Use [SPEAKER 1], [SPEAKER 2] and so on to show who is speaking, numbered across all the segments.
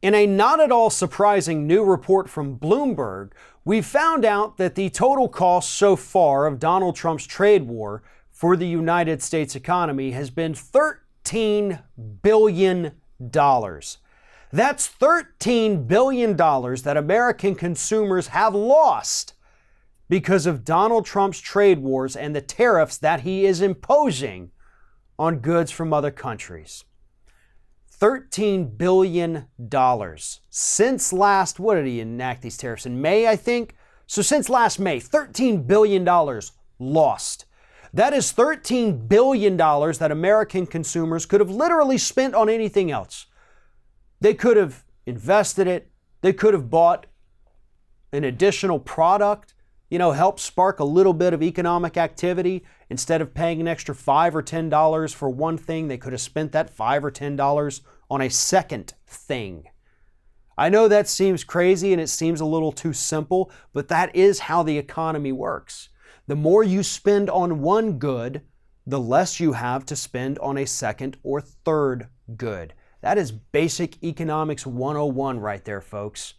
[SPEAKER 1] In a not at all surprising new report from Bloomberg, we found out that the total cost so far of Donald Trump's trade war for the United States economy has been $13 billion. That's $13 billion that American consumers have lost because of Donald Trump's trade wars and the tariffs that he is imposing on goods from other countries. $13 billion. Since last, what did he enact these tariffs? In May, I think? So since last May, $13 billion lost. That is $13 billion that American consumers could have literally spent on anything else. They could have invested it. They could have bought an additional product, help spark a little bit of economic activity. Instead of paying an extra $5 or $10 for one thing, they could have spent that $5 or $10 on a second thing. I know that seems crazy and it seems a little too simple, but that is how the economy works. The more you spend on one good, the less you have to spend on a second or third good. That is basic economics 101 right there, folks.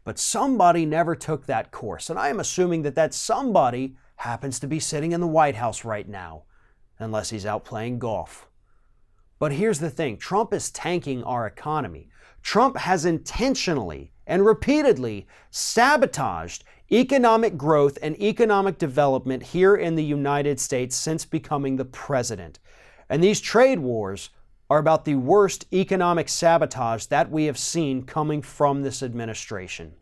[SPEAKER 1] But somebody never took that course, and I am assuming that somebody happens to be sitting in the White House right now, unless he's out playing golf. But here's the thing, Trump is tanking our economy. Trump has intentionally and repeatedly sabotaged economic growth and economic development here in the United States since becoming the president. And these trade wars are about the worst economic sabotage that we have seen coming from this administration.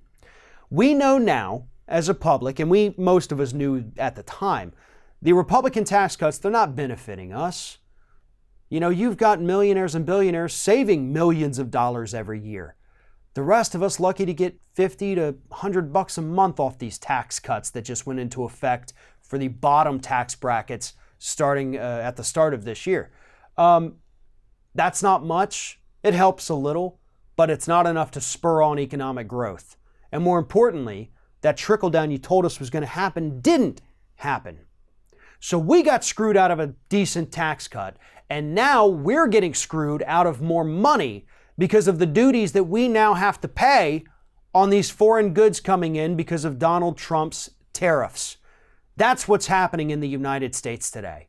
[SPEAKER 1] We know now, as a public, and most of us knew at the time, the Republican tax cuts, they're not benefiting us. You've got millionaires and billionaires saving millions of dollars every year. The rest of us lucky to get $50 to $100 a month off these tax cuts that just went into effect for the bottom tax brackets starting at the start of this year. That's not much. It helps a little, but it's not enough to spur on economic growth. And more importantly, that trickle down you told us was going to happen didn't happen. So we got screwed out of a decent tax cut, and now we're getting screwed out of more money because of the duties that we now have to pay on these foreign goods coming in because of Donald Trump's tariffs. That's what's happening in the United States today.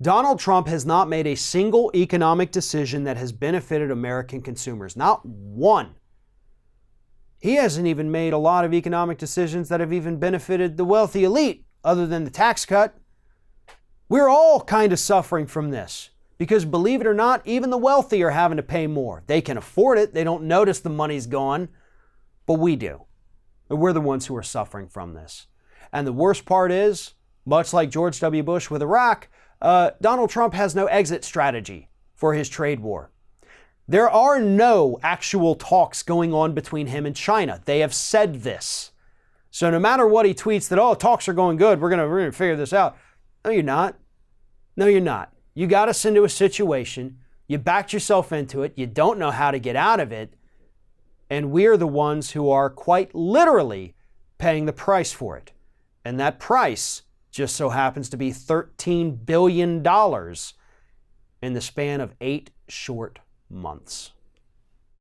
[SPEAKER 1] Donald Trump has not made a single economic decision that has benefited American consumers. Not one. He hasn't even made a lot of economic decisions that have even benefited the wealthy elite, other than the tax cut. We're all kind of suffering from this because, believe it or not, even the wealthy are having to pay more. They can afford it. They don't notice the money's gone, but we do. We're the ones who are suffering from this. And the worst part is, much like George W. Bush with Iraq, Donald Trump has no exit strategy for his trade war. There are no actual talks going on between him and China. They have said this. So no matter what he tweets that, talks are going good, we're going to figure this out. No, you're not. No, you're not. You got us into a situation. You backed yourself into it. You don't know how to get out of it. And we're the ones who are quite literally paying the price for it. And that price just so happens to be $13 billion in the span of 8 short months.